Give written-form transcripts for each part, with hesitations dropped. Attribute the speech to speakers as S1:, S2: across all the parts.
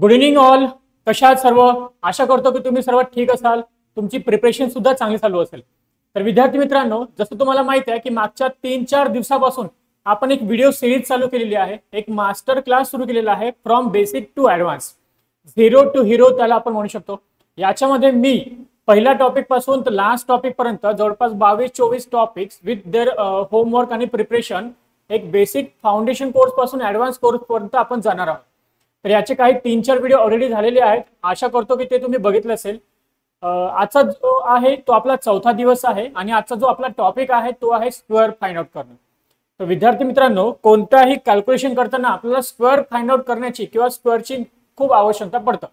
S1: Good evening all. कशा आहात सर्व? आशा करतो की तुम्ही सर्व ठीक असाल. तुमची प्रिपरेशन सुद्धा चांगली चालू असेल. तर विद्यार्थी मित्रांनो, जसं तुम्हाला माहित आहे की मागच्या 3-4 दिवसापासून आपण एक व्हिडिओ सिरीज चालू केलेली आहे. एक मास्टर क्लास सुरू केलेला आहे from basic to advance, zero to hero त्याला आपण म्हणू शकतो. याच्यामध्ये मी पहिल्या टॉपिक पासून तर लास्ट टॉपिक पर्यंत जवळपास 22-24 टॉपिक्स विथ देअर होमवर्क आणि प्रिपरेशन एक बेसिक फाउंडेशन कोर्स पासून ॲडव्हान्स कोर्स पर्यंत आपण जाणार आहोत. तर याचे काही 3-4 व्हिडिओ ऑलरेडी झालेले आहेत. आशा करतो की ते तुम्ही बघितलं असेल. आजचा जो आहे तो आपला चौथा दिवस आहे आणि आजचा जो आपला टॉपिक आहे तो आहे स्क्वेअर फाइंड आउट करणं. तर विद्यार्थी मित्रांनो, कोणताही कॅल्क्युलेशन करताना आपल्याला स्क्वेअर फाइंड आउट करण्याची किंवा स्क्वेअरची खूप आवश्यकता पडतं.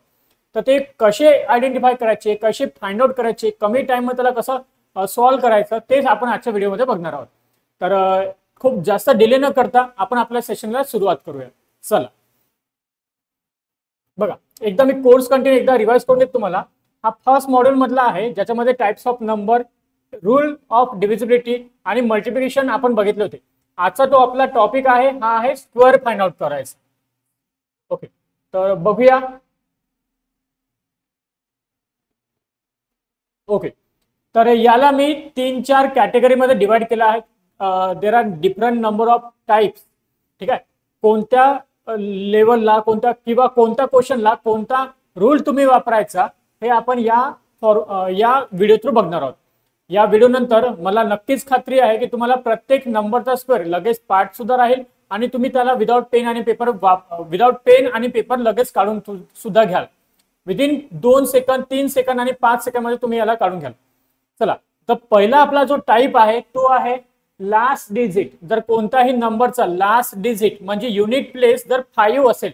S1: तर ते कसे आयडेंटिफाय करायचे, कसे फाइंड आउट करायचे, कमी टाइममध्ये त्याला कसं सॉल्व्ह करायचं, तेच आपण आजच्या व्हिडिओमध्ये बघणार आहोत. तर खूप जास्त डिले न करता आपण आपल्या सेशनला सुरुवात करूया. चला बघा, एकदा मी कोर्स कंटेंट एकदा रिवाइज करून देतो तुम्हाला. हा फर्स्ट मॉड्यूल मधला आहे, ज्याच्यामध्ये types of number, rule of divisibility आणि मल्टिप्लिकेशन आपण बघितले होते. आजचा तो आपला टॉपिक आहे, हा आहे स्क्वेअर फाइंड आउट करायचा. ओके, तर बघूया. ओके, तर याला मी 3-4 कॅटेगरीमध्ये डिवाइड केला आहे. There are different number of types. ठीक आहे, कोणत्या लेवलला कोणत्या किंवा कोणत्या क्वेश्चनला कोणता रूल तुम्ही वापरायचा हे आपण या व्हिडिओ थ्रू बघणार आहोत. या व्हिडिओ नंतर मला नक्कीच खात्री आहे की तुम्हाला प्रत्येक नंबरचा स्क्वेअर लगेच पार्ट सुद्धा राहील आणि तुम्ही त्याला विदाउट पेन आणि पेपर लगेच काढून सुद्धा घ्याल. विदिन 2 सेकंद, 3 सेकंद आणि 5 सेकंद मध्ये तुम्ही याला काढून घ्याल. चला, तर पहिला आपला जो टाइप आहे तो आहे लास्ट डिजिट. जर कोणताही नंबरचा लास्ट डिजिट म्हणजे युनिट प्लेस जर 5 असेल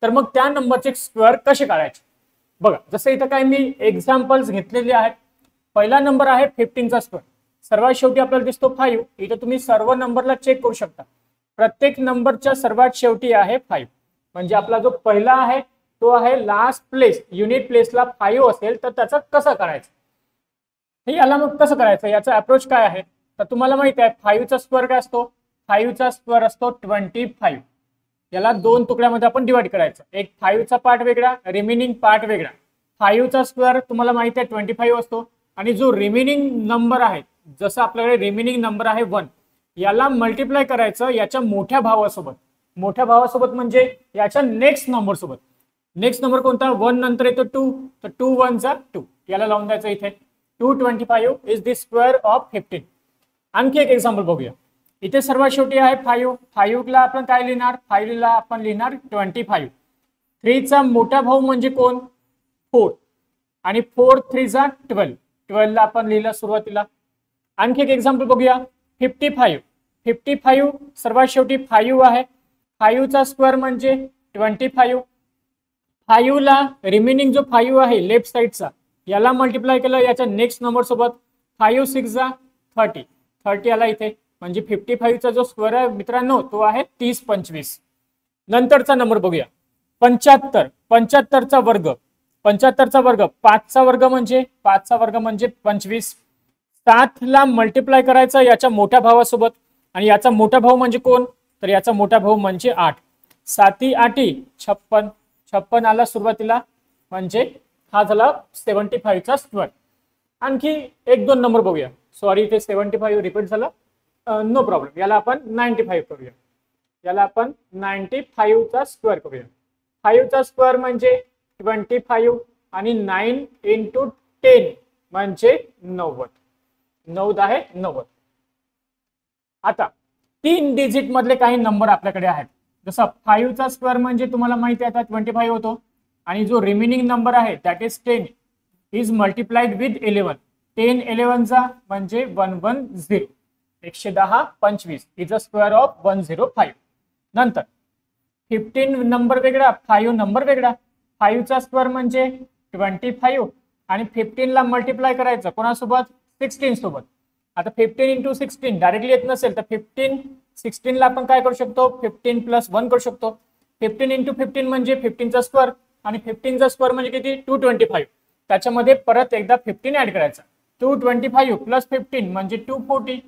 S1: तर मग त्या नंबरचे स्क्वेअर कसे काढायचे बघा. जसं इथं काही मी एक्झाम्पल्स घेतलेले आहेत. पहिला नंबर आहे 15चा स्क्वेअर. सर्वात शेवटी आपल्याला दिसतो 5. इथं तुम्ही सर्व नंबरला चेक करू शकता. प्रत्येक नंबरच्या सर्वात शेवटी आहे 5. म्हणजे आपला जो पहिला आहे तो आहे लास्ट प्लेस. युनिट प्लेसला 5 असेल तर त्याचं कसं करायचं, हे याला मग कसं करायचं, याचा अप्रोच काय आहे. तर तुम्हाला माहिती आहे 5चा स्क्वेअर काय असतो. 5चा स्क्वेअर असतो 25. याला 2 तुकड्यामध्ये आपण डिवाइड करायचं. एक 5चा पार्ट वेगळा, रिमेनिंग पार्ट वेगळा. 5चा स्क्वेअर तुम्हाला माहिती आहे 25 असतो आणि जो रिमेनिंग नंबर आहे, जसं आपल्याकडे रिमेनिंग नंबर आहे 1, याला मल्टिप्लाय करायचं याच्या मोठ्या भावासोबत. मोठ्या भावासोबत म्हणजे याच्या नेक्स्ट नंबर सोबत. नेक्स्ट नंबर कोणता, 1 नंतर येतो 2, तर 2 1 जा 2, याला लावून द्यायचं इथे. 225 इज द स्क्वेअर ऑफ 15. आणखी एक एक्झाम्पल बघूया. इथे सर्वात शेवटी आहे 5. 5 ला आपण काय लिहिणार, 5 ला आपण लिहिणार 25. 3चा मोठा भाऊ म्हणजे कोण, 4, आणि 4 3 जा 12. 12 ला आपण लिहिलं सुरुवातीला. आणखी एक एक्झाम्पल बघूया. 55. 55 सर्वात शेवटी 5 आहे. 5चा स्क्वेअर म्हणजे 25. 5 ला रिमेनिंग जो 5 आहे लेफ्ट साइडचा, याला मल्टिप्लाय केलं याच्या नेक्स्ट नंबर सोबत. 5 6 जा 30. 30 आला इथे. म्हणजे 55चा जो स्क्वेअर आहे मित्रांनो तो आहे 30-25. नंतरचा नंबर बघूया. 75. 75चा वर्ग. 75चा वर्ग 5चा वर्ग म्हणजे 25. 7 ला मल्टिप्लाय करायचा याच्या मोठ्या भावासोबत आणि याचा मोठा भाऊ म्हणजे कोण, तर याचा मोठा भाऊ म्हणजे 8. 7 8 56. 56 आला सुरुवातीला म्हणजे हा झाला 75चा स्क्वेअर. आणखी 1-2 नंबर बघूया. सॉरी, इथे 75 रिपीट झालं, नो प्रॉब्लेम. याला आपण 95 करूया. याला आपण 95चा स्क्वेअर करूया. 5चा स्क्वेअर म्हणजे 25 आणि 9 × 10 म्हणजे 90. 9 आहे 90. आता 3 डिजिट मधले काही नंबर आपल्याकडे आहेत. जसं 5चा स्क्वेअर म्हणजे तुम्हाला माहिती आहे आता 25 होतो आणि जो रिमेनिंग नंबर आहे that is 10 is multiplied with 11. 10 11 चा म्हणजे 110. 110 25 इज अ स्क्वेअर ऑफ 105. नंतर 15 नंबर वेगळा, 5 नंबर वेगळा. 5चा स्क्वेअर म्हणजे 25 आणि 15 ला मल्टिप्लाय करायचं कोणासोबत, 16 सोबत. आता 15 × 16 डायरेक्टली येत नसेल तर 16 ला आपण काय करू शकतो, 15 + 1 करू शकतो. 15 × 15 म्हणजे 15चा स्क्वेअर आणि 15चा स्क्वेअर म्हणजे किती, 225. त्याच्यामध्ये परत एकदा 15 ऍड करायचा. 225 + 15 म्हणजे 240.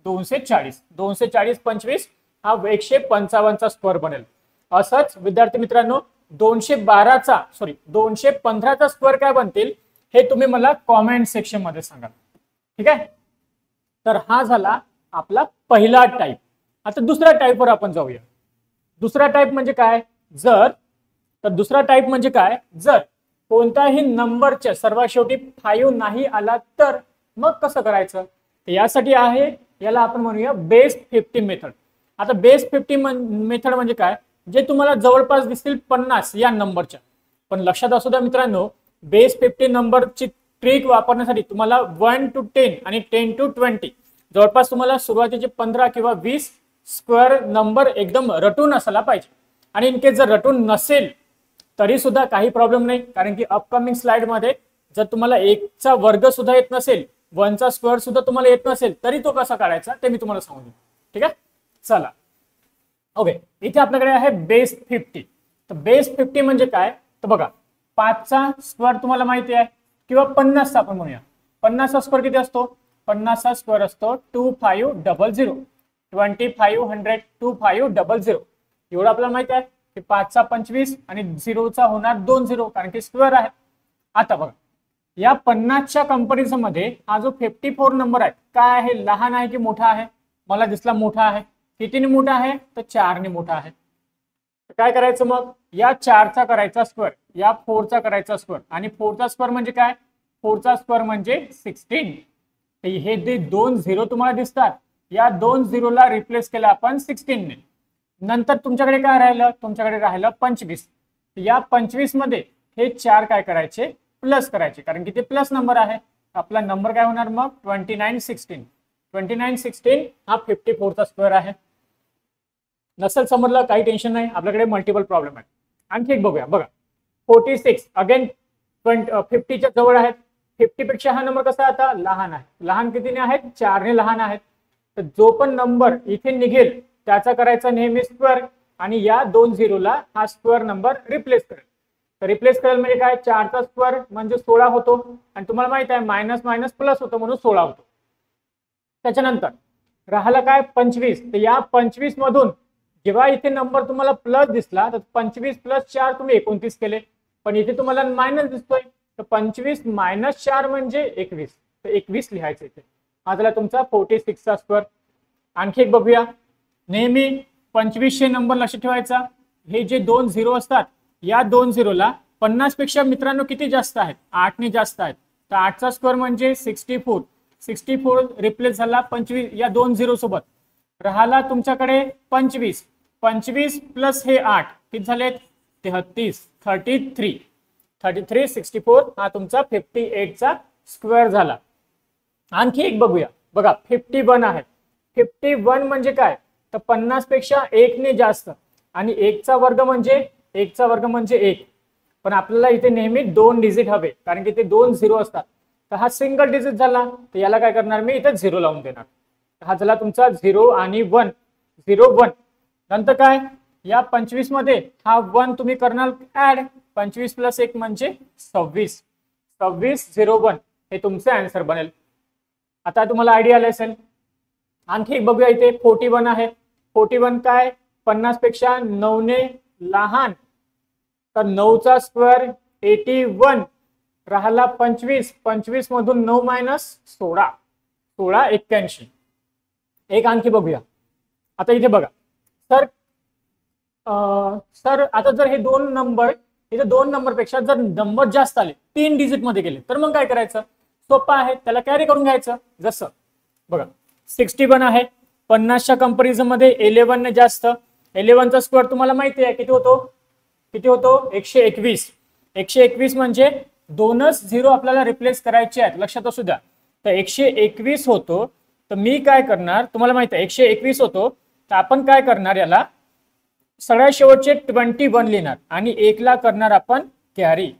S1: 240. 240 25 हा 155चा स्क्वेअर बनेल. असंच विद्यार्थी मित्रांनो 215चा स्क्वेअर काय बनतील हे तुम्ही मला कॉमेंट सेक्शन मध्ये सांगा. ठीक आहे. तर हा झाला आपला पहिला टाइप. आता दुसऱ्या टाइपवर आपण जाऊया. दुसरा टाइप म्हणजे काय, जर कोणत्याही नंबरच्या सर्वात शेवटी 5 नाही आला तर मग कसं करायचं. तर यासाठी आहे, याला आपण म्हणूया बेस 50 मेथड. आता बेस 50 मेथड म्हणजे काय, जे तुम्हाला जवळपास दिसतील 50 या नंबरच्या. पण लक्षात असू द्या मित्रांनो, बेस 50 नंबरची ट्रिक वापरण्यासाठी तुम्हाला 1 to 10 आणि 10 to 20 जवळपास तुम्हाला सुरुवातीचे 15 किंवा 20 स्क्वेअर नंबर एकदम रटून असायला पाहिजे. आणि इनकेस जर रटून नसेल तरी सुद्धा काही प्रॉब्लेम नाही, कारण की अपकमिंग स्लाइड मध्ये जर तुम्हाला 1चा वर्ग सुद्धा येत नसेल, 1चा स्क्वेअर सुद्धा तुम्हाला येत नसेल तरी तो कसा काढायचा ते मी तुम्हाला सांगू देईन. ठीक आहे. चला ओके, इथे आपल्याकडे आहे बेस 50. तर बेस 50 म्हणजे काय, तर बघा 5चा स्क्वेअर तुम्हाला माहिती आहे, किंवा 50चा आपण म्हणूया. 50चा स्क्वेअर किती असतो, 50चा स्क्वेअर असतो 2500. 2500 2500 एवढं आपल्याला माहिती आहे की 5चा 25 आणि 0चा होणार 20, कारण की स्क्वेअर आहे. आता बघा या 50च्या कंपॅरिझन मध्ये हा जो 54 नंबर आहे काय आहे, लहान आहे की मोठा आहे. मला दिसला मोठा आहे. कितीने मोठा आहे, तर 4ने मोठा आहे. तर काय करायचं मग, या 4चा करायचा स्क्वेअर, या 4चा करायचा स्क्वेअर. आणि 4चा स्क्वेअर म्हणजे काय, 4चा स्क्वेअर म्हणजे 16. तर हे जे 2 0 तुम्हाला दिसतात, या 2 0ला रिप्लेस केला आपण 16 ने. नंतर तुमच्याकडे काय राहिलं, तुमच्याकडे राहिलं 25. या 25 मध्ये हे 4 काय करायचे, प्लस करायचे, कारण की ते प्लस नंबर आहे. आपला नंबर काय होणार मग 2916. 2916 हा 54चा स्क्वेअर आहे. नसेल समजलं काही टेन्शन नाही, आपल्याकडे मल्टिपल प्रॉब्लेम आहे. आणखी एक बघूया. बघा 46 अगेन 50च्या जवळ आहेत. 50 पेक्षा हा नंबर कसा आता लहान आहे. लहान कितीने आहेत, 4ने लहान आहेत. तर जो पण नंबर इथे निघेल त्याचा करायचा नेहमी स्क्वेअर, आणि या 2 0ला हा स्क्वेअर नंबर रिप्लेस करेल. तर रिप्लेस करेल म्हणजे काय, 4चा स्क्वेअर म्हणजे 16 होतो, आणि तुम्हाला माहित आहे मायनस मायनस प्लस होतो म्हणून 16 होतो. त्याच्यानंतर राहिला काय 25. तर या 25 मधून जेव्हा इथे नंबर तुम्हाला प्लस दिसला तर 25 प्लस 4 तुम्ही 29 केले, पण इथे तुम्हाला मायनस दिसतोय. तर 25 मायनस 4 म्हणजे 21. तर 21 लिहायचं इथे. हा झाला तुमचा 46चा स्क्वेअर. आणखी एक बघूया. नेहमी 2500 नंबर लक्षात ठेवायचा. हे जे 2 0 असतात, या 2 0ला 50 पेक्षा मित्रांनो किती जास्त आहेत, 8ने जास्त आहेत. तर 8चा स्क्वेअर म्हणजे 64. 64 रिप्लेस झाला 25 या 2 0 सोबत. राहिला तुमच्याकडे 25. 25 प्लस हे 8 किती झाले, 33. 33 64 हा तुमचा 58चा स्क्वेअर झाला. आणखी एक बघूया. बघा 51 आहे. 51 म्हणजे काय, तर 50 पेक्षा 1ने जास्त, आणि 1चा वर्ग म्हणजे 1. पण आपल्याला इथे नेहमी 2 डिजिट हवे, कारण की ते 2 0 असतात. तर हा सिंगल डिजिट झाला, तर याला काय करणार मी इथे 0 लावून देणार. हा झाला तुमचा 0 आणि 1. 0 1. नंतर काय, या 25 मध्ये हा 1 तुम्ही करणार ऍड. 25 प्लस 1 म्हणजे 26. 26 0 1 हे तुमचं आन्सर बनेल. आता तुम्हाला आयडिया आला असेल. आणखी एक बघूया. इथे 41 आहे. 41 काय, 50 पेक्षा 9ने लहान, तर 9चा स्क्वेअर 81. राहिला 25. 25 मधून 9 मायनस 16. 16 81. एक आणखी बघूया. आता इथे बघा सर आता जर हे 2 नंबर, इथे 2 नंबर पेक्षा जर नंबर जास्त आले, 3 डिजिट मध्ये गेले, तर मग काय करायचं, सोपं आहे, त्याला कॅरी करून घ्यायचं. जसं बघा 61 आहे. 50च्या कंपॅरिझन मध्ये 11 ने जास्त. 11चा स्क्वेअर तुम्हाला माहिती आहे किती होतो 121. 121 म्हणजे 2च 0 आपल्याला रिप्लेस करायचे आहेत, लक्षात असू द्या. तर 121 होतो. तर मी काय करणार, तुम्हाला माहिती आहे 121 होतो, तर आपण काय करणार, याला सगळ्यात शेवटचे 21 लिहिणार, आणि 1 ला करणार आपण कॅरी.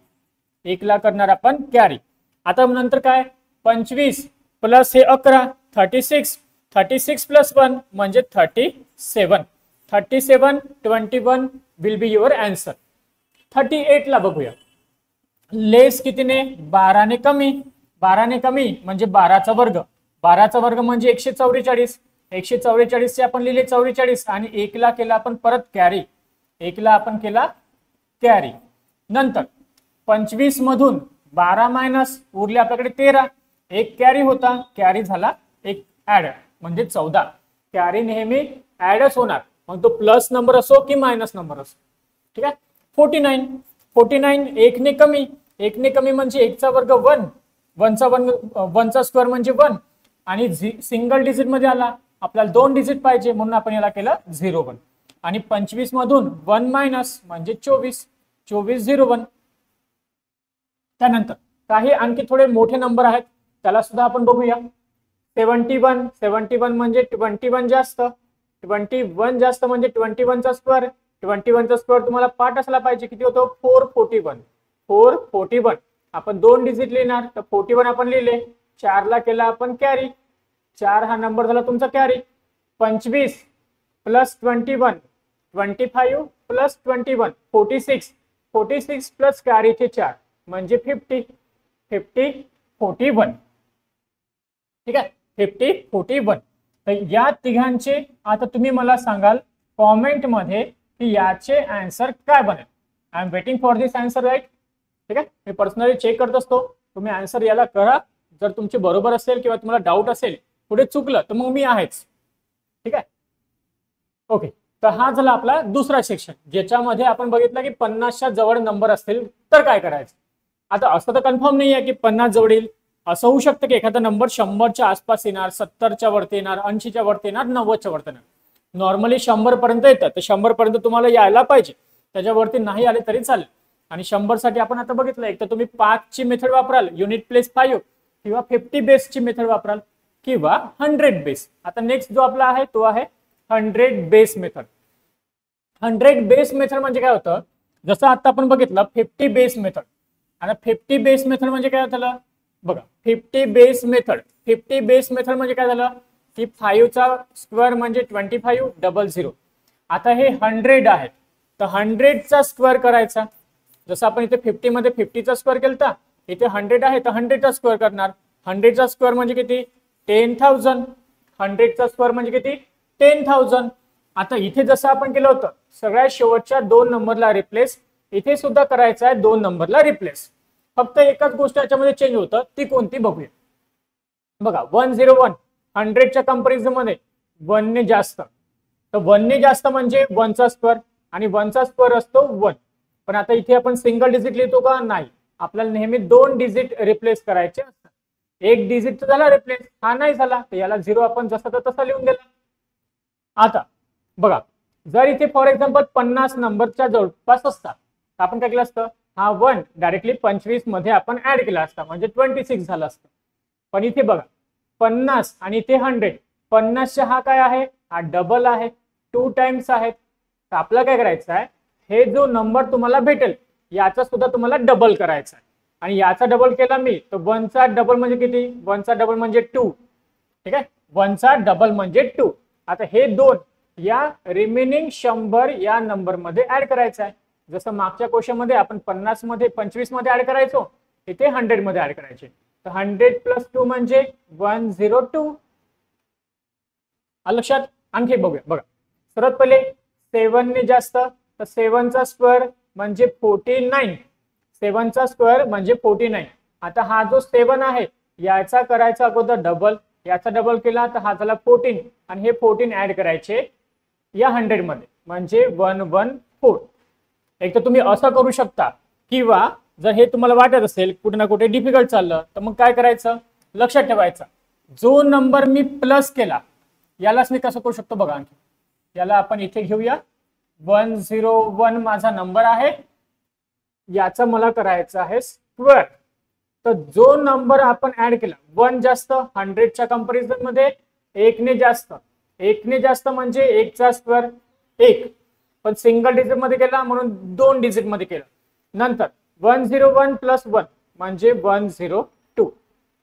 S1: 1 ला करणार आपण कॅरी. आता नंतर काय, 25 प्लस हे 11 36. 36 प्लस 1 म्हणजे 37. 37 21 विल बी युअर आन्सर. 38 ला बघूया. लेस कितीने, 12 ने कमी. 12 ने कमी म्हणजे 12चा वर्ग. 12चा वर्ग म्हणजे 144. 144 चे आपण लिहिले 44, आणि 1 ला केला आपण परत कॅरी. 1 ला आपण केला कॅरी. नंतर 25 मधून 12 मायनस उरले आपल्याकडे 13, एक कॅरी होता, कॅरी झाला एक ऍड म्हणजे 14. कॅरी नेहमी ऍडच होणार, मग तो प्लस नंबर असो की मायनस नंबर असो. ठीक आहे. 49 एकने कमी, एकने कमी म्हणजे एकचा वर्ग 1, 1चा स्क्वेअर म्हणजे 1 आणि सिंगल डिजिट मध्ये आला, आपल्याला 2 डिजिट पाहिजे म्हणून आपण याला केलं 01. आणि 25 मधून 1 मायनस म्हणजे 24, 01. त्यानंतर काही आणखी थोडे मोठे नंबर आहेत, त्याला सुद्धा आपण बघूया. 71 म्हणजे 21 जास्त, 21 जास्त म्हणजे 21 चा स्क्वेअर. 21 चा स्क्वेअर तुम्हाला पाठ असला पाहिजे, किती होतो 441. आपण 2 डिजिट लिहिणार, तर 41 आपण लिहिले, 4 ला केला आपण कॅरी, 4 हा नंबर झाला तुमचा कॅरी. 25 प्लस 21, 25 प्लस 21 46 प्लस कॅरीचे 4 म्हणजे 50, 41. ठीक आहे, 41. तर या तिघांचे आता तुम्ही मला सांगाल कॉमेंट मध्ये की याचे आन्सर काय बनेल. I am waiting for this answer, right. ठीक आहे, मी पर्सनली चेक करत असतो, तुम्ही आन्सर याला करा. जर तुमचे बरोबर असेल किंवा तुम्हाला डाऊट असेल, पुढे चुकलं तर मग मी आहेच. ठीक आहे, ओके. तर हा झाला आपला दुसरा सेक्शन, ज्याच्यामध्ये आपण बघितलं की 50च्या जवळ नंबर असतील तर काय करायचं. आता असं तर कन्फर्म नाही आहे की 50 जवळ येईल, असं होऊ शकतं की एखादा नंबर 100च्या आसपास येणार, 70च्या वरती येणार, 80च्या वरती येणार, 90च्या वरती येणार. नॉर्मली 100 पर्यंत येतं, तर 100 पर्यंत तुम्हाला यायला पाहिजे, त्याच्यावरती नाही आले तरी चालेल. आणि 100 साठी आपण आता बघितलं, एक तर तुम्ही 5 ची मेथड वापराल, युनिट प्लेस 5, किंवा 50 बेसची मेथड वापराल, किंवा 100 बेस. आता नेक्स्ट जो आपला आहे तो आहे 100 बेस मेथड. 100 बेस मेथड म्हणजे काय होतं, जसं आता आपण बघितलं 50 बेस मेथड. आता 50 बेस मेथड म्हणजे काय झालं बघा, 50 बेस मेथड म्हणजे काय झालं की 5 चा स्क्वेअर म्हणजे 2500. आता हे 100 आहे, तर 100 चा स्क्वेअर करायचा. जसं आपण इथे 50 मध्ये 50 चा स्क्वेअर केलता, इथे 100 आहे तर 100 चा स्क्वेअर करणार. 100 चा स्क्वेअर म्हणजे किती 10,000. 100 चा स्क्वेअर म्हणजे किती 10,000. आता इथे जसं आपण केलं होतं सगळ्यात शेवटच्या 2 नंबरला रिप्लेस, इथे सुद्धा करायचं आहे 2 नंबरला रिप्लेस. फक्त एकच गोष्ट याच्यामध्ये चेंज होतं, ती कोणती बघूया. बघा 101 100च्या कंपॅरिझन मध्ये 1 ने जास्त, तर 1 ने जास्त म्हणजे 1 चा स्क्वेअर, आणि 1 चा स्क्वेअर असतो 1. पण आता इथे आपण सिंगल डिजिट लिहितो का, नाही, आपल्याला नेहमी 2 डिजिट रिप्लेस करायचे असतात. एक डिजिट झाला रिप्लेस, हा नाही झाला तर याला 0 आपण जसं तसं लिहून दिला. आता बघा, जर इथे फॉर एक्झाम्पल 50 नंबरच्या जवळपास असतात तर आपण काय केलं असतं, हा 1 डायरेक्टली 25 मध्ये आपण ऍड केला असता म्हणजे 26 झालं असतं. पण इथे बघा 50 आणि इथे 100, 50चा हा काय आहे, हा डबल आहे, 2 टाइम्स आहेत. तर आपल्याला काय करायचं आहे, हे जो नंबर तुम्हाला भेटेल याचा सुद्धा तुम्हाला डबल करायचा आहे. आणि याचा डबल केला मी तर 1 चा डबल म्हणजे किती, 1 चा डबल म्हणजे 2. ठीक आहे, 1 चा डबल म्हणजे 2. आता हे 2 या रिमेनिंग 100 या नंबर मध्ये ऍड करायचं आहे. जसं मागच्या क्वेश्चन मध्ये आपण 50 मध्ये 25 मध्ये ऍड करायचो, इथे 100 मध्ये ऍड करायचे. तर 100 प्लस 2 म्हणजे 102. लक्षात. आणखी बघूया, बघा सर्वात पहिले 7 ने जास्त, तर 7 चा स्क्वेअर म्हणजे 49. 7 चा स्क्वेअर म्हणजे 49. आता हा जो 7 आहे याचा करायचा अगोदर डबल, याचा डबल केला तर हा झाला 14, आणि हे 14 ऍड करायचे या 100 मध्ये म्हणजे 114. एक तर तुम्ही असं करू शकता, किंवा जर हे तुम्हाला वाटत असेल कुठे ना कुठे डिफिकल्ट चाललं तर मग काय करायचं, लक्षात ठेवायचं जो नंबर मी प्लस केला यालाच मी कसं करू शकतो बघा. आणखी याला आपण इथे घेऊया, 101 माझा नंबर आहे, याचा मला करायचं आहे स्क्वेअर. तर जो नंबर आपण ऍड केला 1 जास्त 100च्या कंपॅरिझन मध्ये 1 ने जास्त, 1 ने जास्त म्हणजे 1 चा स्क्वेअर 1, पण सिंगल डिजिट मध्ये केला म्हणून 2 डिजिट मध्ये केला. नंतर 101 प्लस 1 म्हणजे 102.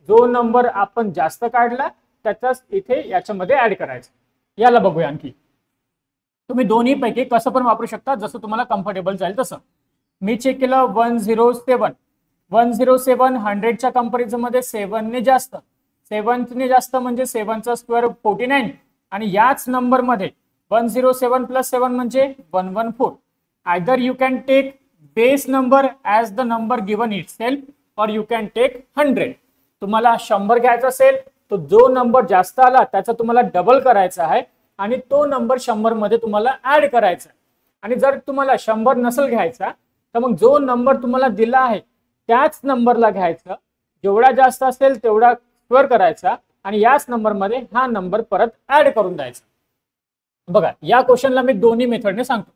S1: जो नंबर आपण जास्त काढला त्याचाच इथे याच्यामध्ये ऍड करायचा. याला बघूया आणखी. तुम्ही दोन्ही पैकी कसं पण वापरू शकता, जसं तुम्हाला कम्फर्टेबल जाईल तसं. मी चेक केलं 107 100च्या कंपॅरिझन मध्ये 7 ने जास्त, 7 ने जास्त म्हणजे 7 चा स्क्वेअर 49, आणि याच नंबर मध्ये 107 प्लस 7 म्हणजे 114. Either you can take base number as the number given itself, और यू कॅन टेक 100. तुम्हाला 100 घ्यायचा असेल तो जो नंबर जास्त आला त्याचा तुम्हाला डबल करायचा आहे आणि तो नंबर 100 मध्ये तुम्हाला ऍड करायचा. आणि जर तुम्हाला 100 नसेल घ्यायचा तर मग जो नंबर तुम्हाला दिला आहे त्याच नंबरला घ्यायचं, जेवढा जास्त असेल तेवढा स्क्वेअर करायचा आणि याच नंबर मध्ये हा नंबर परत ऍड करून द्यायचा. बघा या क्वेश्चनला मी दोन्ही मेथडने सांगतो.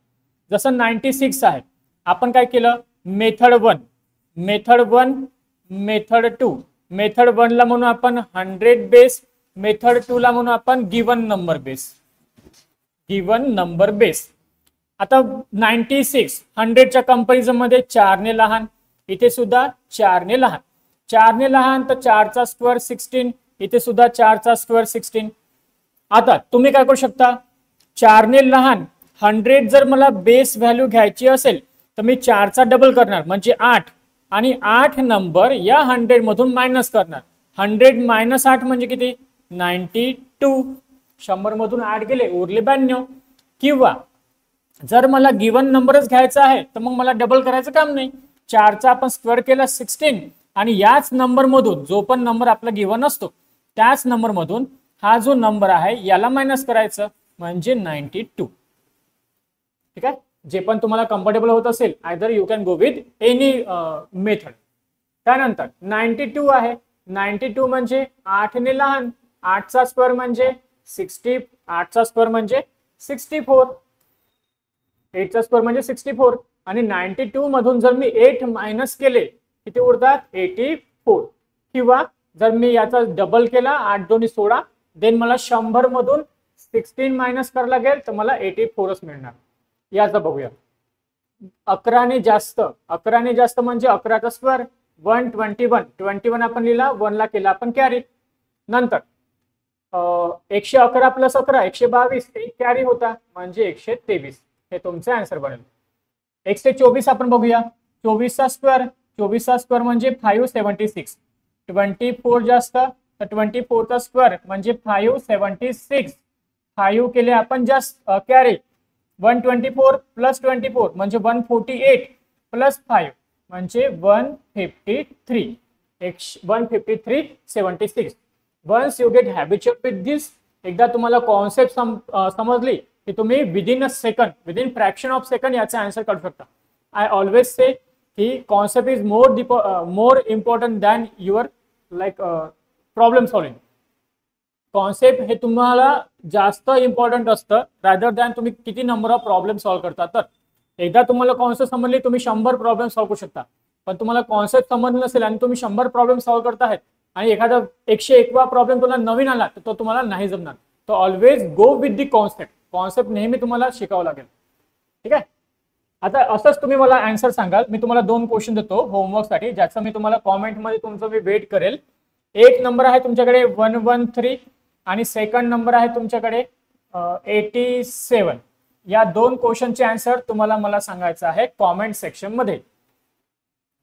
S1: जसं 96 आहे, आपण काय केलं, मेथड 1, मेथड 1, मेथड 2. मेथड 1 ला म्हणू आपण 100 बेस, मेथड 2 ला म्हणू आपण given number base, given number base. आता 96 100 च्या कंपॅरिझन मध्ये 4 ने लहान, इथे सुद्धा 4 ने लहान. 4 ने लहान तर 4 चा स्क्वेअर 16, इथे सुद्धा 4 चा स्क्वेअर 16. आता तुम्ही काय करू शकता, 4 ने लहान 100 जर मला बेस व्हॅल्यू घ्यायची असेल तर मी 4 चा डबल करणार म्हणजे 8 आणि 8 नंबर या 100 मधून मायनस करणार. 100 मायनस 8 म्हणजे किती, 92. 100 मधून 8 गेले उरले 92. किंवा जर मला गिवन नंबरच घ्यायचा आहे तर मग मला डबल करायचं काम नाही. 4 चा आपण स्क्वेअर केला 16 आणि याच नंबर मधून जो पण नंबर आपला गिवन असतो त्याच नंबर मधून हा जो नंबर आहे याला मायनस करायचं म्हणजे 92. ठीक आहे, जे पण तुम्हाला कम्फर्टेबल होत असेल either you can go with any method. त्यानंतर 92 आहे, 92 म्हणजे 8 ने लहान, 8 चा स्क्वेअर म्हणजे 60, 8 चा स्क्वेअर म्हणजे 64, 8 चा स्क्वेअर म्हणजे 64 आणि 92 मधून जर मी 8 मायनस केले किती उरतात 84. किंवा जर मी याचा डबल केला 8 दोन्ही 16, देन मला 100 मधून 16 मायनस करायला लागेल तर मला 84च मिळणार. याचं बघूया. 11 ने जास्त, 11 ने जास्त म्हणजे 11 चा स्क्वेअर 121, 21 आपण लिहिला, 1 ला केला आपण कॅरी. नंतर 111 प्लस 11 122, एक कॅरी होता म्हणजे 123. हे तुमचे आन्सर बनेल. 124 आपण बघूया. 24 चा स्क्वेअर, 24 चा स्क्वेअर म्हणजे 576. 24 जास्त तर 24 चा स्क्वेअर म्हणजे 576. 5 केले आपण जास्त कॅरी. 124 प्लस 24 म्हणजे 148 प्लस 5 म्हणजे 153. 153.76. Once you get habitual with this, एकदा तुम्हाला कॉन्सेप्ट समजली की तुम्ही within a second, within fraction of second याचा आन्सर काढू शकता. आय ऑलवेज से की concept is more important than your like problem solving. Concept हे तुम्हाला जास्त इम्पॉर्टंट असतं रादर दॅन तुम्ही किती नंबर ऑफ प्रॉब्लेम सॉल्व्ह करता. तर एकदा तुम्हाला कॉन्सेप्ट समजली तुम्ही 100 प्रॉब्लेम सॉल्व्ह करू शकता. पण तुम्हाला कॉन्सेप्ट समजलं नसेल आणि तुम्ही 100 प्रॉब्लेम सॉल्व्ह करतायत आणि एखादा 101वा प्रॉब्लेम तुम्हाला नवीन आला तर तो तुम्हाला नाही जमणार. तर always go with the concept. Concept नेहमी तुम्हाला शिकावं लागेल. ठीक आहे, आता असंच तुम्ही मला आन्सर सांगाल. मी तुम्हाला 2 क्वेश्चन देतो होमवर्कसाठी, ज्याचं मी तुम्हाला कॉमेंटमध्ये तुमचं मी वेट करेल. एक नंबर आहे तुमच्याकडे 113 आणि सेकंड नंबर आहे तुमच्याकडे 87. या 2 क्वेश्चनचे आन्सर तुम्हाला मला सांगायचं आहे कॉमेंट सेक्शन मध्ये.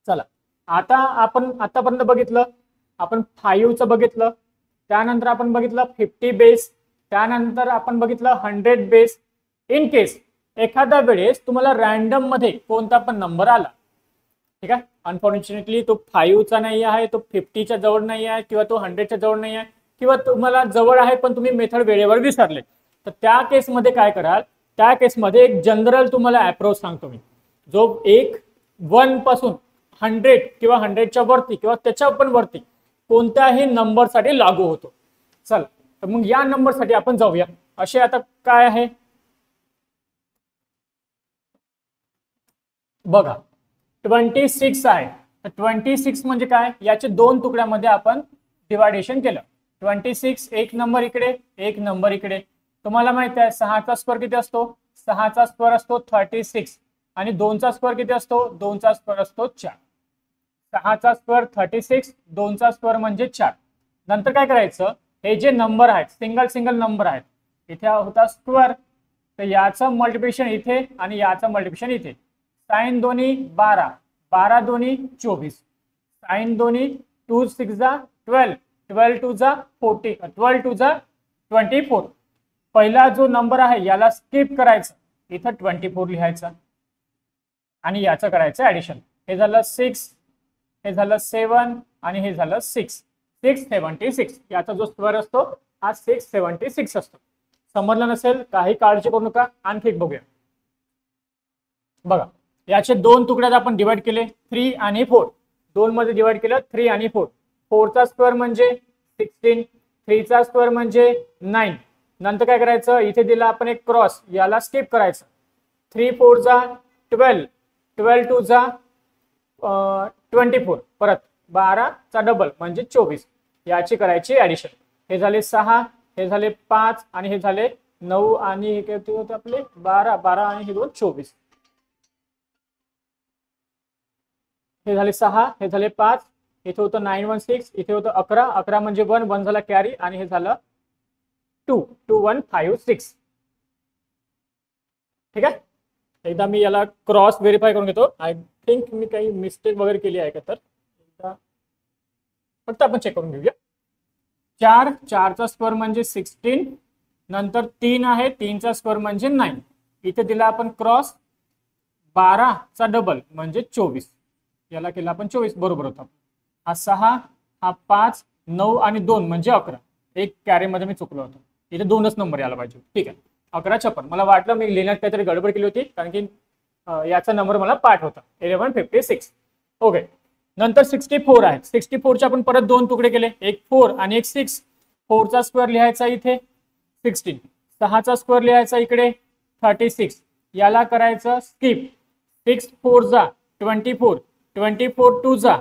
S1: चला, आता आपण आतापर्यंत बघितलं, आपण 5चं बघितलं, त्यानंतर आपण बघितलं 50 बेस, त्यानंतर आपण बघितलं 100 बेस. इन केस एखाद्या वेळेस तुम्हाला रॅन्डम मध्ये कोणता पण नंबर आला, ठीक आहे, अनफॉर्च्युनेटली तो 5चा नाही आहे, तो 50च्या जवळ नाही आहे किंवा तो 100च्या जवळ नाही आहे किंवा तुम्हाला जवळ आहे पण तुम्ही मेथड वेळेवर विसरले, तर त्या केसमध्ये काय कराल, त्या केसमध्ये एक जनरल तुम्हाला अप्रोच सांगतो मी, जो एक 1 पासून 100 किंवा 100च्या वरती किंवा त्याच्या पण वरती कोणत्याही नंबरसाठी लागू होतो. चल तर मग या नंबरसाठी आपण जाऊया. असे आता काय आहे बघा, 26 आहे. तर 26 म्हणजे काय, याचे 2 तुकड्यामध्ये आपण डिवायडेशन केलं. 26 एक नंबर इकडे, एक नंबर इकडे. तुम्हाला माहित आहे 6चा स्क्वेअर किती असतो, 6चा स्क्वेअर असतो 36 आणि 2चा स्क्वेअर किती असतो, 2चा स्क्वेअर असतो 4. 6चा स्क्वेअर 36, 2चा स्क्वेअर म्हणजे 4. नंतर काय करायचं, हे जे नंबर आहेत सिंगल सिंगल नंबर आहेत, इथे होता स्क्वेअर, तर याचं मल्टिप्लिकेशन इथे आणि याचं मल्टिप्लिकेशन इथे. साइन दोन्ही 12, 12 दोन्ही 24, साइन दोन्ही 2 6 जा 12, 12 2 जा 40, 12 2 जा 24. पहिला जो नंबर आहे याला स्किप करायचं, इथं 24 लिहायचा. आणि याचं करायचं ऍडिशन. हे झालं 6, हे झालं 7 आणि हे झालं 6. 676 याचा जो स्क्वेअर असतो हा 676 असतो. समजलं नसेल काही काळजी करू नका. आणखी एक बघूया. बघा याचे दोन तुकड्यात आपण डिवाइड केले 3 आणि 4. 2 मध्ये डिवाइड केलं 3 आणि 4. 4 चा स्क्वेअर म्हणजे 16, 3 चा स्क्वेअर म्हणजे 9. नंतर काय करायचं, इथे दिला आपण एक क्रॉस, याला स्किप करायचं. 3 4 जा 12, 12 2 जा 24, परत 12 चा डबल म्हणजे 24. याची करायची ऍडिशन. हे झाले 6, हे झाले 5 आणि हे झाले 9 आणि हे किती होते आपले 12, 12 आणि हे 2 24. हे झाले 6, हे झाले 5, इथे होतं 916, इथे होतं 11, 11 म्हणजे 1, 1 झाला कॅरी आणि हे झालं 2, 2156. ठीक आहे. एकदा मी याला क्रॉस व्हेरीफाय करून घेतो. आय थिंक मी काही मिस्टेक वगैरे केली आहे का, तर एकदा फक्त आपण चेक करून घेऊया. 4, 4 चा स्क्वेअर म्हणजे 16, नंतर 3 आहे, 3 चा स्क्वेअर म्हणजे 9. इथे दिला आपण क्रॉस, 12 चा डबल म्हणजे 24. याला केला आपण 24, बरोबर होता. हा 6, हा 5, 9 आणि 2 म्हणजे 11. एक कॅरी मध्ये मी चुकलो होतो, इथे 2च नंबर यायला पाहिजे. ठीक आहे. 1156. मला वाटलं मी लिहिण्यात काहीतरी गडबड केली होती, कारण की याचा नंबर मला पाठ होता 1156. ओके. नंतर 64 आहे. 64 चे आपण परत दोन तुकडे केले, एक 4 आणि एक 6. 4 चा स्क्वेअर लिहायचा इथे 16, 6 चा स्क्वेअर लिहायचा इकडे 36. याला करायचं स्किप. 6 4 जा 24, 24 2 जा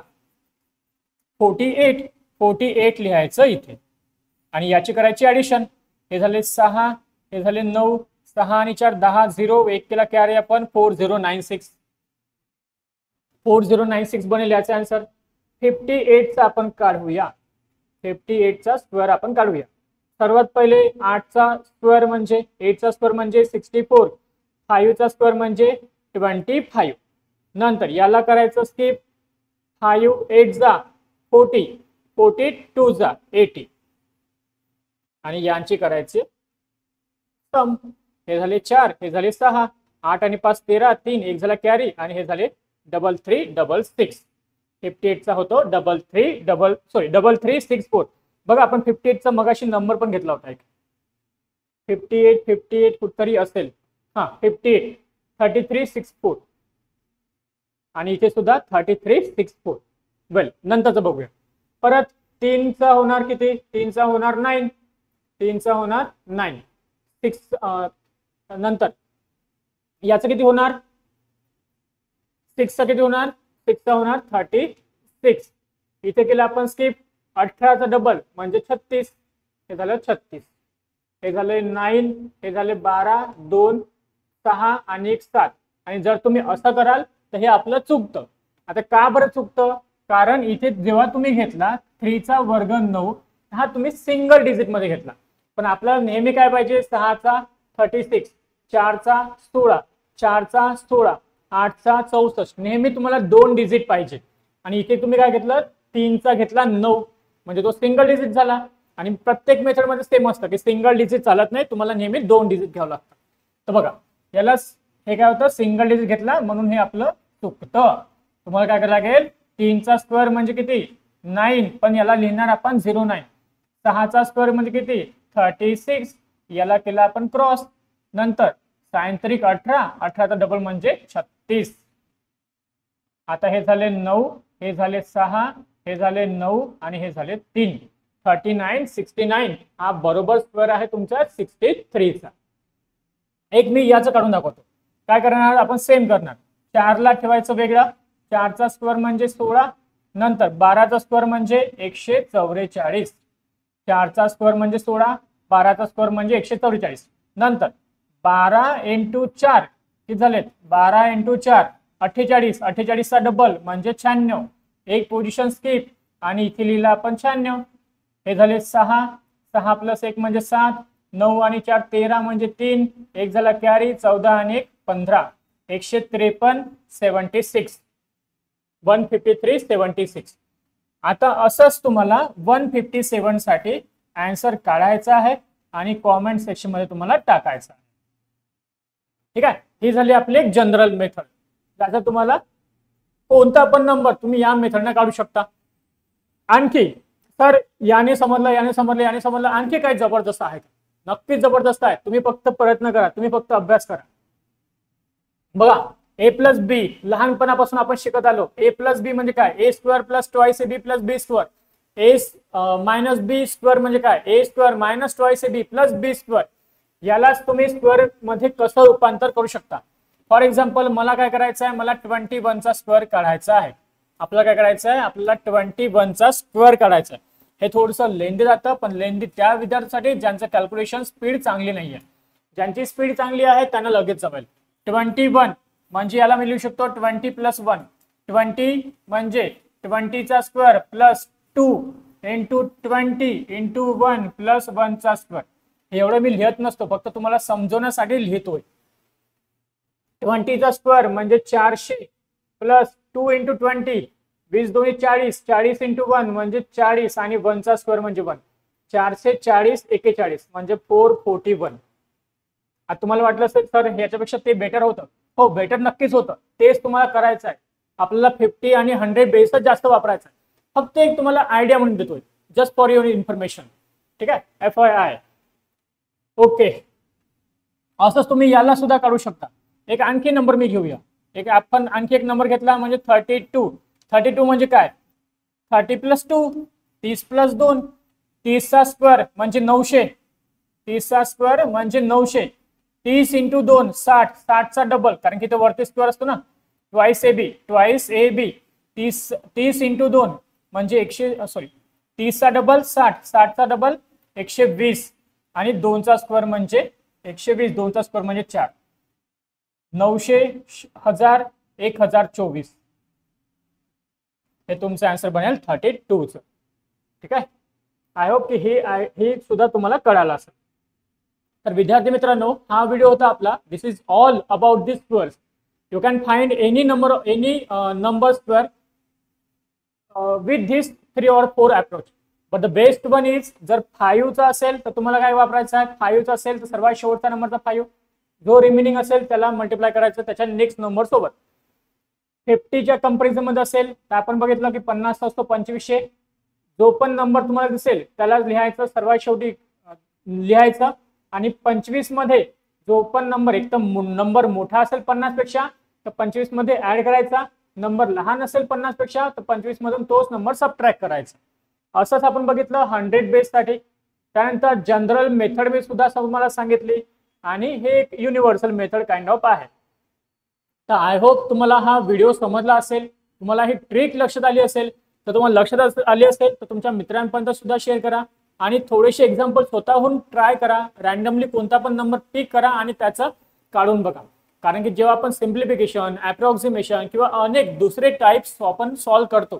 S1: 48, 48 लिहायचं इथे आणि याची करायची ऍडिशन. हे झाले 6, हे झाले 9, 6 आणि 4 10, 0 1 केला कॅरी आपण 4096. 4096 बनेल याचा आन्सर. 58 चा आपण काढूया. 58 चा स्क्वेअर आपण काढूया. सर्वात पहिले 8 चा स्क्वेअर म्हणजे 8 चा स्क्वेअर म्हणजे 64, 5 चा स्क्वेअर म्हणजे 25. नंतर याला करायचं स्किप. 5 8 जा 40, 40 2 जा 80 आणि यांची करायची सम. हे झाले 4, हे झाले 6, 8 आणि 5 13, 3 एक झाला कॅरी आणि हे झाले 3366. 58 चा होतो 3364. बघा आपण 58 चा मगाशी नंबर पण घेतला होता एक 58 कुठतरी असेल. हा 58 3364 आणि इथे सुद्धा 3364. वेल नंतरचं बघूया. परत 3 चा होणार किती, 3 चा होणार 9, 3 चा होणार 9. 6 नंतर याचं किती होणार, 6 चा किती होणार, 6 चा होणार 36. इथे केलं आपण स्किप. 18 चा डबल म्हणजे 36, हे झालं 36. हे झाले 9, हे झाले 12, 2 6 आणि 1 7. आणि जर तुम्ही असं कराल तर हे आपलं चुकतं. आता का बरं चुकतं, कारण इथे जेव्हा तुम्ही घेतला 3 चा वर्ग 9 हा तुम्ही सिंगल डिजिट मध्ये घेतला, पण आपल्याला नेहमी काय पाहिजे 6 चा 36, 4 चा 16, 4 चा 16, 8 चा 64. नेहमी तुम्हाला 2 डिजिट पाहिजे. आणि इथे तुम्ही काय घेतलं 3 चा घेतला 9 म्हणजे तो सिंगल डिजिट झाला. आणि प्रत्येक मेथड मध्ये सेम असतं की सिंगल डिजिट चालत नाही, तुम्हाला नेहमी 2 डिजिट घ्यावं लागतं. तर बघा याला हे काय होतं, सिंगल डिजिट घेतला म्हणून हे आपलं चुकतं. तुम्हाला काय करायला लागेल, 3 चा स्क्वेअर म्हणजे किती 9, पण याला लिहिणार आपण 09. 6 चा स्क्वेअर म्हणजे किती 36, याला केला आपण क्रॉस. नंतर साइन त्रिक 18, 18 चा डबल म्हणजे 36. आता हे झाले 9, हे झाले 6, हे झाले 9 आणि हे झाले 3. 39 69 हा बरोबर स्क्वेअर आहे तुमचा 63 चा. एक मी याचं काढून दाखवतो. काय करणार आपण, सेम करणार. 4 ला ठेवायचं वेगळा. 4 चा स्क्वेअर म्हणजे 16, नंतर 12 चा स्क्वेअर म्हणजे 144. 4 चा स्क्वेअर म्हणजे 16, 12 चा स्क्वेअर म्हणजे 144. नंतर 12 × 4 किती झालेत, 12 × 4 48, 48 चा डबल म्हणजे 96. एक पोझिशन स्किप आणि इथे लिहिला आपण 96. हे झाले 6, 6 + 1 म्हणजे 7, 9 आणि 4 13 म्हणजे 3, एक झाला कॅरी 14 आणि 1 15. 153 76, 153 76. आता असंच तुम्हाला 157 साठी आन्सर काढायचा आहे आणि कॉमेंट सेक्शन मध्ये तुम्हाला टाकायचा आहे. ठीक आहे. ही झाली आपली एक जनरल मेथड. त्याचा तुम्हाला कोणता पण नंबर तुम्ही या मेथडने काढू शकता. आणखी सर याने समजलं, याने समजलं, याने समजलं, आणखी काय जबरदस्त आहे? नक्कीच जबरदस्त आहे. तुम्ही फक्त प्रयत्न करा, तुम्ही फक्त अभ्यास करा. बघा ए प्लस बी लहानपणापासून आपण शिकत आलो. ए प्लस बी म्हणजे काय? A square plus twice A B plus B square. A minus B square म्हणजे काय? A square minus twice A B plus B square. यालाच तुम्ही स्क्वेअर मध्ये कसं रूपांतर करू शकता. फॉर एक्झाम्पल मला काय करायचं आहे, मला 21 चा स्क्वेअर काढायचा आहे. आपल्याला काय करायचं आहे, आपल्याला 21 चा स्क्वेअर काढायचा आहे. हे थोडंसं लेंदी जातं, पण लेंदी त्या विद्यार्थ्यांसाठी ज्यांचं कॅल्क्युलेशन स्पीड चांगली नाही आहे. ज्यांची स्पीड चांगली आहे त्यांना लगेच जमेल. 21 म्हणजे याला मी लिहू शकतो 20 प्लस 1. 20 म्हणजे 20 चा square plus 2 into 20 into 1 plus 1 चा स्क्वेअर. हे एवढं मी लिहित नसतो, फक्त तुम्हाला समजवण्यासाठी लिहितोय. 20 चा स्क्वेअर म्हणजे 400 प्लस 2 इंटू 20 20 दोन्ही 40 40 इंटू 1 म्हणजे 40 आणि 1 चा स्क्वेअर म्हणजे 1. 440 41 म्हणजे 441. आता तुम्हाला वाटलं असेल सर ह्याच्यापेक्षा ते बेटर होतं. हो बेटर नक्कीच होतं. तेच तुम्हाला करायचं आहे. आपल्याला 50 आणि 100 बेसच जास्त वापरायचा आहे. फक्त एक तुम्हाला आयडिया म्हणून देतोय, जस्ट फॉर युअर इन्फॉर्मेशन. ठीक आहे, FYI. ओके, असंच तुम्ही याला सुद्धा काढू शकता. एक आणखी नंबर मी घेऊया. आपण आणखी एक नंबर घेतला म्हणजे 32. 32 म्हणजे काय? 30 प्लस 2 30 प्लस 2 30 चा स्क्वेअर म्हणजे 900. 30 चा स्क्वेअर म्हणजे 900. 30 इंटू 2 60 60 चा डबल, कारण की ते वरती स्क्वेअर असतो ना. ट्वाइस ए बी 30 इंटू 2 म्हणजे 30 चा डबल 60 60 चा डबल 120 आणि 2 चा स्क्वेअर म्हणजे 120. 2 चा स्क्वेअर म्हणजे 4. 900 1000 1024 हे तुमचं आन्सर बनेल 32 चं. ठीक आहे. आय होप की हे सुद्धा तुम्हाला कळालं असेल. तर विद्यार्थी मित्रांनो, हा व्हिडिओ होता आपला. This is all about this squares. You can find any number square with this 3 or 4 approach. But the best one is जर 5 चा असेल तर तुम्हाला काय वापरायचं आहे? 5 चा असेल तर सर्वात शेवटचा नंबरचा 5, जो रिमेनिंग असेल त्याला मल्टिप्लाय करायचं त्याच्या नेक्स्ट नंबर सोबत. 50च्या कंपॅरिझन मध्ये असेल तर आपण बघितलं की 50 असतो 2500. जो पण नंबर तुम्हाला दिसेल त्याला लिहायचं, सर्वात शेवटी लिहायचं. आणि 25 मध्ये जो पण नंबर एकदम नंबर मोठा असेल 50 पेक्षा तर 25 मध्ये ऍड करायचा. नंबर लहान असेल 50 पेक्षा तर 25 मधून तोच नंबर सबट्रॅक्ट करायचा. असंच आपण बघितलं 100 बेस साठी. त्यानंतर जनरल मेथड मी सुद्धा तुम्हाला सांगितली आणि हे एक युनिव्हर्सल मेथड काइंड ऑफ आहे. तर आय होप तुम्हाला हा व्हिडिओ समजला असेल, तुम्हाला ही ट्रिक लक्षात आली असेल. तर तुम्हाला लक्षात आली असेल तर तुमच्या मित्रांपर्यंत सुद्धा शेअर करा आणि थोडेसे एक्झाम्पल स्वतःहून ट्राय करा. रॅन्डमली कोणता पण नंबर पिक करा आणि त्याचं काढून बघा. कारण की जेव्हा आपण सिम्प्लिफिकेशन, अप्रॉक्सिमेशन किंवा अनेक दुसरे टाइप्स आपण सॉल्व्ह करतो,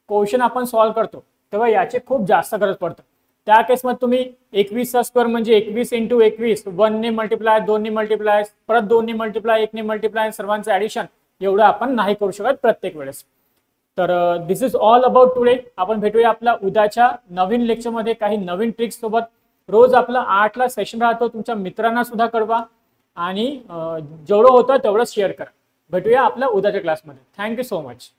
S1: क्वेश्चन आपण सॉल्व्ह करतो, तेव्हा याची खूप जास्त गरज पडते. त्या केसमध्ये तुम्ही 21 चा स्क्वेअर म्हणजे 21 इंटू 21 1 ने मल्टिप्लाय, 2 ने मल्टिप्लाय, परत 2 ने मल्टिप्लाय, 1 ने मल्टिप्लाय, सर्वांचं ऍडिशन एवढं आपण नाही करू शकत प्रत्येक वेळेस. तर दिस इज ऑल अबाउट टुडे. आपण भेटूया आपल्या उद्याच्या नवीन लेक्चरमध्ये काही नवीन ट्रिक्स सोबत. रोज आपला 8 ला सेशन राहतो. तुमच्या मित्रांना सुद्धा कळवा आणि जेवढं होतं तेवढं शेअर करा. भेटूया आपल्या उद्याच्या क्लासमध्ये. Thank you so much.